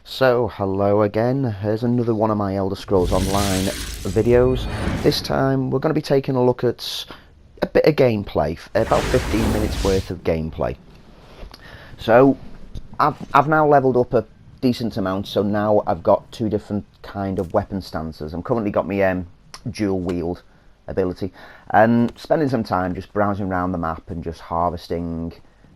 So, hello again, here's another one of my Elder Scrolls Online videos. This time we're going to be taking a look at a bit of gameplay, about 15 minutes worth of gameplay. So, I've now levelled up a decent amount, so now I've got two different kind of weapon stances. I've currently got my dual wield ability, and spending some time just browsing around the map and just harvesting,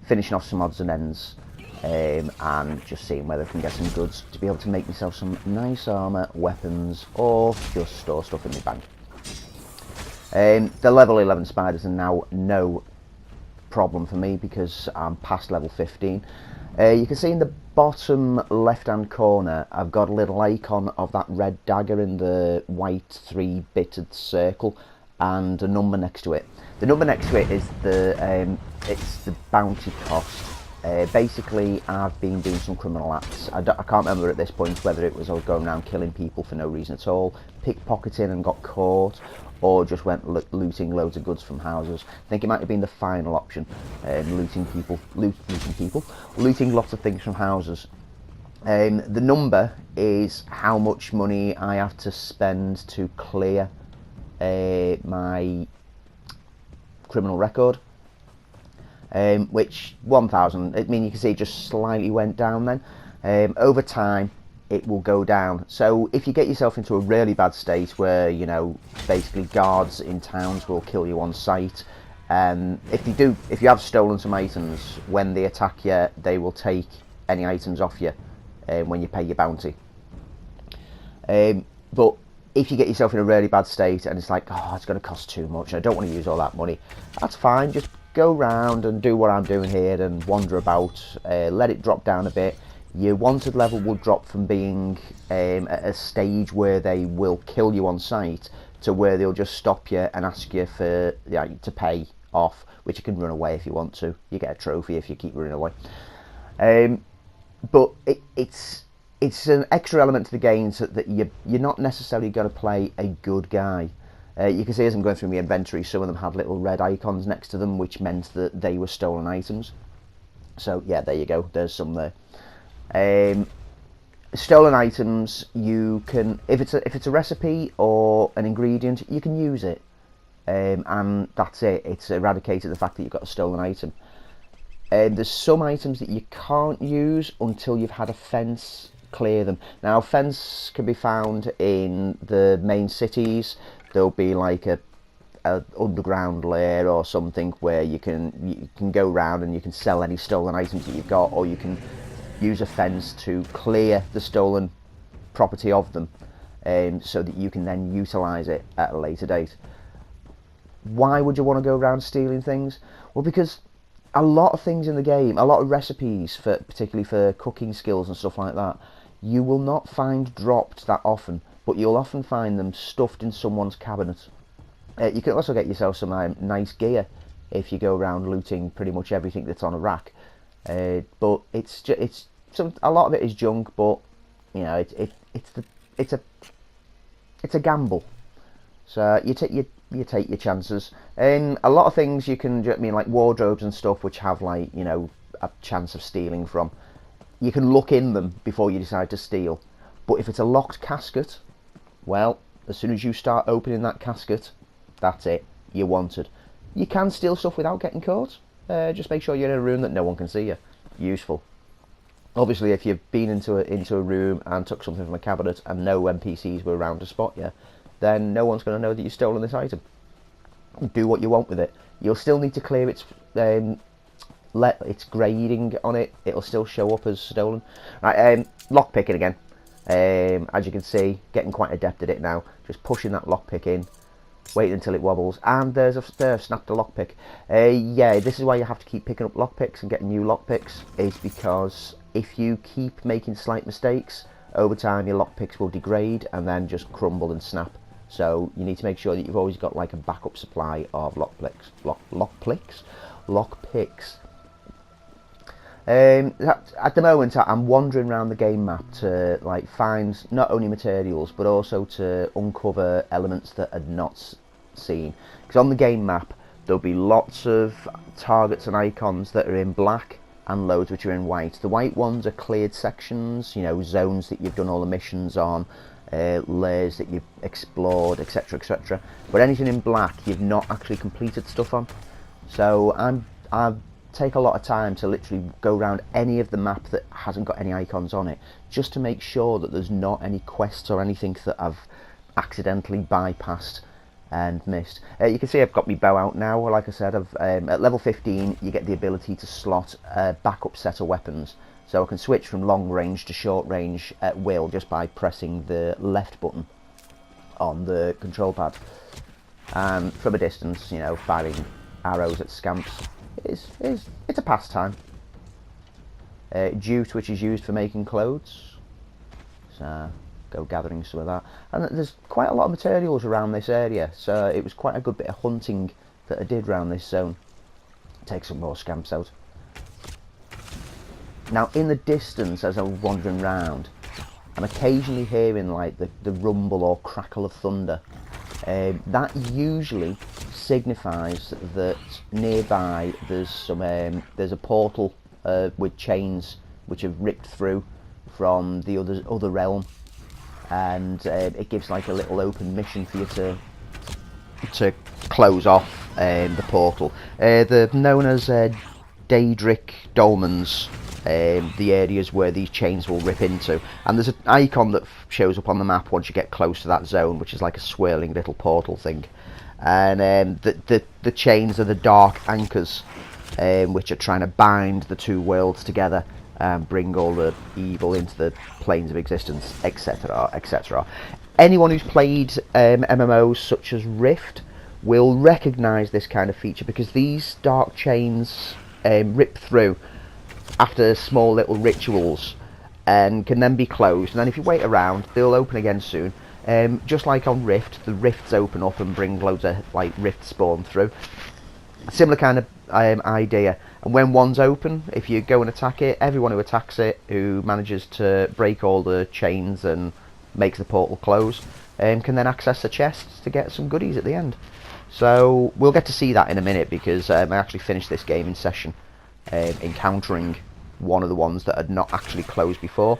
finishing off some odds and ends. And just seeing whether I can get some goods to be able to make myself some nice armour, weapons, or just store stuff in my bank. The level 11 spiders are now no problem for me because I'm past level 15. You can see in the bottom left hand corner I've got a little icon of that red dagger in the white 3-bitted circle and a number next to it. The number next to it is it's the bounty cost. Basically, I've been doing some criminal acts. I can't remember at this point whether it was I was going around killing people for no reason at all, pickpocketing and got caught, or just went looting loads of goods from houses. I think it might have been the final option, looting lots of things from houses. The number is how much money I have to spend to clear my criminal record. Which 1,000, I mean, you can see it just slightly went down then. Over time it will go down, so if you get yourself into a really bad state where, you know, basically guards in towns will kill you on sight, if you have stolen some items, when they attack you they will take any items off you when you pay your bounty. But if you get yourself in a really bad state and it's like, oh, it's going to cost too much, I don't want to use all that money, that's fine, just go round and do what I'm doing here and wander about, let it drop down a bit. Your wanted level will drop from being at a stage where they will kill you on sight to where they'll just stop you and ask you for to pay off, which you can run away if you want to. You get a trophy if you keep running away. But it's an extra element to the game so that you're not necessarily going to play a good guy. You can see as I'm going through my inventory, some of them had little red icons next to them, which meant that they were stolen items. So yeah, there you go, there's some there. Stolen items, you can, if it's a recipe or an ingredient, you can use it, and that's it. It's eradicated the fact that you've got a stolen item. There's some items that you can't use until you've had a fence clear them. Now, fence can be found in the main cities. There'll be like a underground lair or something where you can go around and you can sell any stolen items that you've got, or you can use a fence to clear the stolen property of them, so that you can then utilise it at a later date. Why would you want to go around stealing things? Well, because a lot of things in the game, a lot of recipes, particularly for cooking skills and stuff like that, you will not find dropped that often, but you'll often find them stuffed in someone's cabinet. You can also get yourself some nice gear if you go around looting pretty much everything that's on a rack. But a lot of it is junk, but you know it's a gamble. So you take your chances. A lot of things you can, like wardrobes and stuff, which have like, you know, a chance of stealing from. You can look in them before you decide to steal. But if it's a locked casket, well, as soon as you start opening that casket, that's it, you're wanted. You can steal stuff without getting caught. Just make sure you're in a room that no one can see you. Useful. Obviously, if you've been into a room and took something from a cabinet and no NPCs were around to spot you, then no one's going to know that you've stolen this item. Do what you want with it. You'll still need to clear its grading on it. It'll still show up as stolen. Right, lockpicking again. As you can see, getting quite adept at it now. Just pushing that lockpick in, waiting until it wobbles, and there, snapped a lockpick. Yeah, this is why you have to keep picking up lockpicks and getting new lockpicks, is because if you keep making slight mistakes, over time your lockpicks will degrade and then just crumble and snap. So you need to make sure that you've always got like a backup supply of lockpicks. At the moment, I'm wandering around the game map to like find not only materials but also to uncover elements that are not seen. Because on the game map there'll be lots of targets and icons that are in black, and loads which are in white. The white ones are cleared sections, you know, zones that you've done all the missions on, layers that you've explored, etc, etc. But anything in black you've not actually completed stuff on. So I take a lot of time to literally go around any of the map that hasn't got any icons on it, just to make sure that there's not any quests or anything that I've accidentally bypassed and missed. You can see I've got my bow out now. Like I said, at level 15 you get the ability to slot a backup set of weapons, so I can switch from long range to short range at will just by pressing the left button on the control pad. From a distance, you know, firing arrows at scamps it's a pastime. Jute, which is used for making clothes, so go gathering some of that. And there's quite a lot of materials around this area, so it was quite a good bit of hunting that I did around this zone. Take some more scamps out. Now in the distance, as I'm wandering around, I'm occasionally hearing like the rumble or crackle of thunder. That usually signifies that nearby there's a portal with chains which have ripped through from the other realm, and it gives like a little open mission for you to close off the portal. They're known as Daedric dolmens, the areas where these chains will rip into, and there's an icon that shows up on the map once you get close to that zone, which is like a swirling little portal thing. And the chains are the dark anchors, which are trying to bind the two worlds together and bring all the evil into the planes of existence, etc, etc. Anyone who's played MMOs such as Rift will recognise this kind of feature, because these dark chains rip through after small little rituals and can then be closed, and then if you wait around they'll open again soon. Just like on Rift, the rifts open up and bring loads of like rift spawn through. Similar kind of idea. And when one's open, if you go and attack it, everyone who attacks it, who manages to break all the chains and makes the portal close, can then access the chests to get some goodies at the end. So we'll get to see that in a minute, because I actually finished this game in session, encountering one of the ones that had not actually closed before,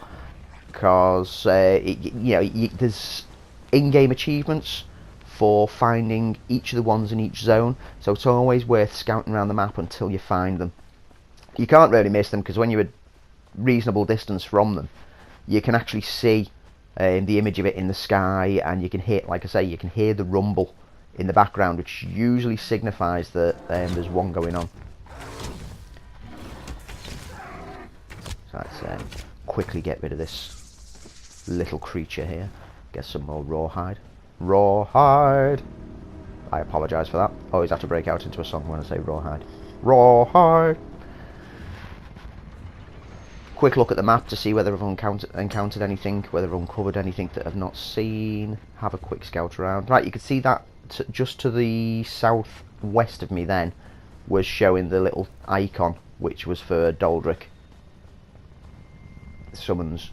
because there's in-game achievements for finding each of the ones in each zone, so it's always worth scouting around the map until you find them. You can't really miss them, because when you're a reasonable distance from them, you can actually see the image of it in the sky, and you can hear, like I say, you can hear the rumble in the background, which usually signifies that there's one going on. So let's quickly get rid of this little creature here. Get some more rawhide. Rawhide! I apologise for that. Always have to break out into a song when I say rawhide. Rawhide! Quick look at the map to see whether I've encountered anything, whether I've uncovered anything that I've not seen. Have a quick scout around. Right, you can see that just to the southwest of me then was showing the little icon, which was for Doldric summons.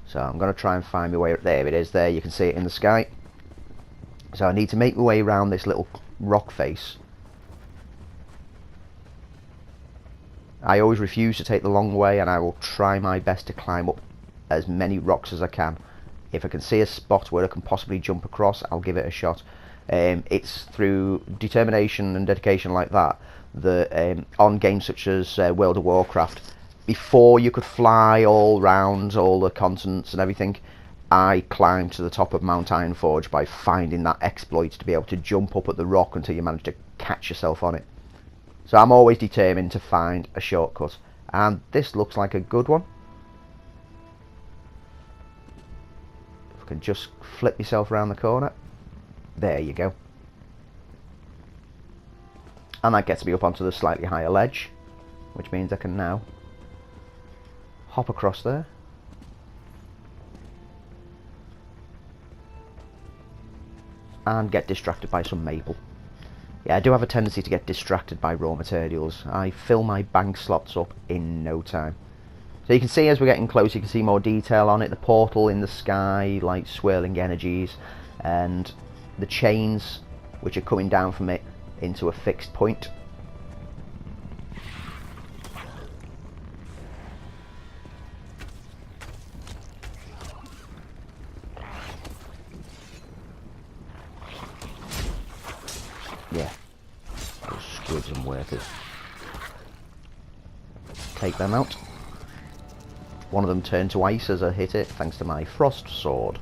So I'm going to try and find my way. There it is, there you can see it in the sky. So I need to make my way around this little rock face. I always refuse to take the long way, and I will try my best to climb up as many rocks as I can. If I can see a spot where I can possibly jump across, I'll give it a shot. It's through determination and dedication like that that on games such as World of Warcraft, before you could fly all round all the continents and everything, I climbed to the top of Mount Ironforge by finding that exploit to be able to jump up at the rock until you manage to catch yourself on it. So I'm always determined to find a shortcut, and this looks like a good one. If I can just flip myself around the corner. There you go. And that gets me up onto the slightly higher ledge, which means I can now hop across there. And get distracted by some maple. Yeah, I do have a tendency to get distracted by raw materials. I fill my bank slots up in no time. So you can see as we're getting close, you can see more detail on it. The portal in the sky, like swirling energies, and the chains which are coming down from it into a fixed point. with some workers. Take them out. One of them turned to ice as I hit it, thanks to my frost sword.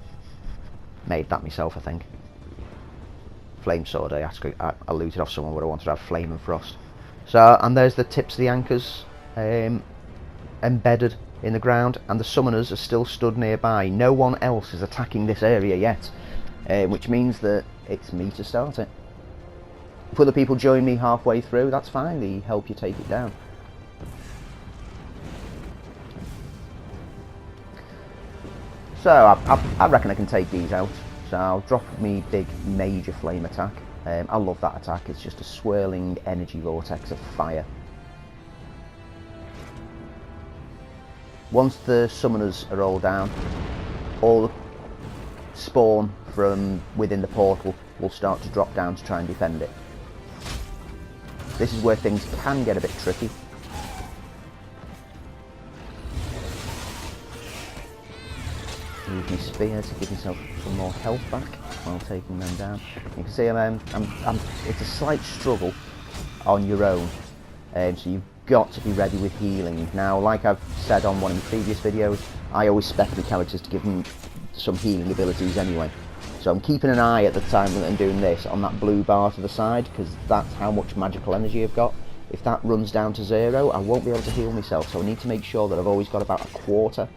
Made that myself, I think. Flame sword, I looted off someone, but I wanted to have flame and frost. So, and there's the tips of the anchors embedded in the ground, and the summoners are still stood nearby. No one else is attacking this area yet, which means that it's me to start it. If other people join me halfway through, that's fine, they help you take it down. So I reckon I can take these out. So I'll drop me big major flame attack. I love that attack, it's just a swirling energy vortex of fire. Once the summoners are all down, all the spawn from within the portal will start to drop down to try and defend it. This is where things can get a bit tricky. Use my spear to give myself some more health back while taking them down. You can see it's a slight struggle on your own, so you've got to be ready with healing. Now, like I've said on one of my previous videos, I always spec my characters to give them some healing abilities anyway. So I'm keeping an eye at the time that I'm doing this on that blue bar to the side, because that's how much magical energy I've got. If that runs down to 0, I won't be able to heal myself, so I need to make sure that I've always got about a quarter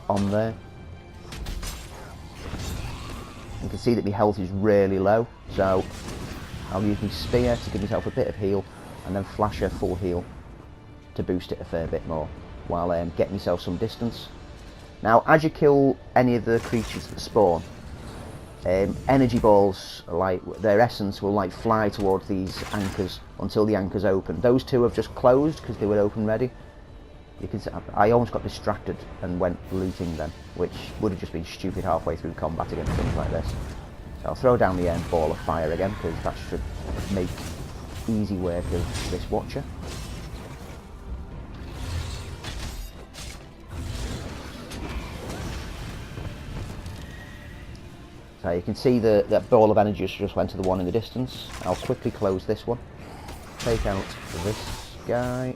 on there. You can see that my health is really low, so I'll use my spear to give myself a bit of heal, and then flash a full heal to boost it a fair bit more, while getting myself some distance. Now, as you kill any of the creatures that spawn, energy balls, like their essence, will like fly towards these anchors until the anchors open. Those two have just closed because they were open ready. You can see, I almost got distracted and went looting them, which would have just been stupid halfway through combat against things like this. So I'll throw down the ball of fire again, because that should make easy work of this watcher. So you can see that ball of energy just went to the one in the distance. I'll quickly close this one. Take out this guy.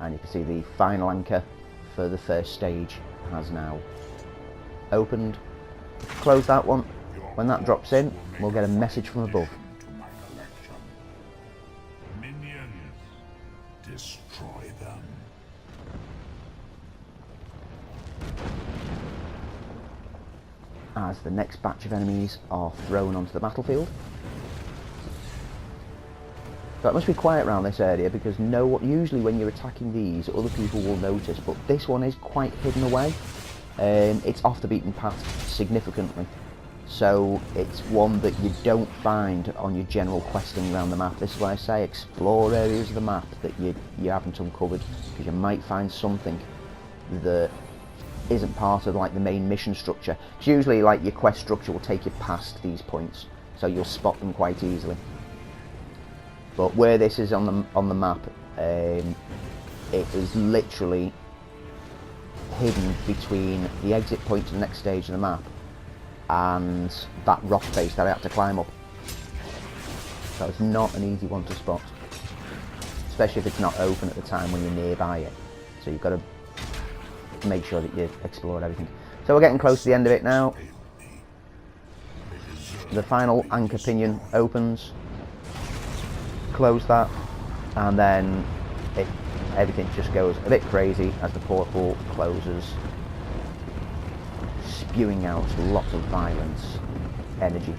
And you can see the final anchor for the first stage has now opened. Close that one. When that drops in, we'll get a message from above. Minions, destroy them. As the next batch of enemies are thrown onto the battlefield. So it must be quiet around this area, because usually when you're attacking these, other people will notice, but this one is quite hidden away. It's off the beaten path significantly, so it's one that you don't find on your general questing around the map. This is why I say explore areas of the map that you haven't uncovered, because you might find something that isn't part of like the main mission structure. It's usually like your quest structure will take you past these points, so you'll spot them quite easily. But where this is on the map, it is literally hidden between the exit point to the next stage of the map and that rock face that I had to climb up. So it's not an easy one to spot, especially if it's not open at the time when you're nearby it. So you've got to make sure that you explore everything. So we're getting close to the end of it now. The final anchor pinion opens. Close that, and then everything just goes a bit crazy as the portal closes, spewing out lots of violence, energy.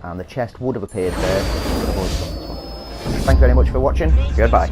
And the chest would have appeared there. Thank you very much for watching. Goodbye.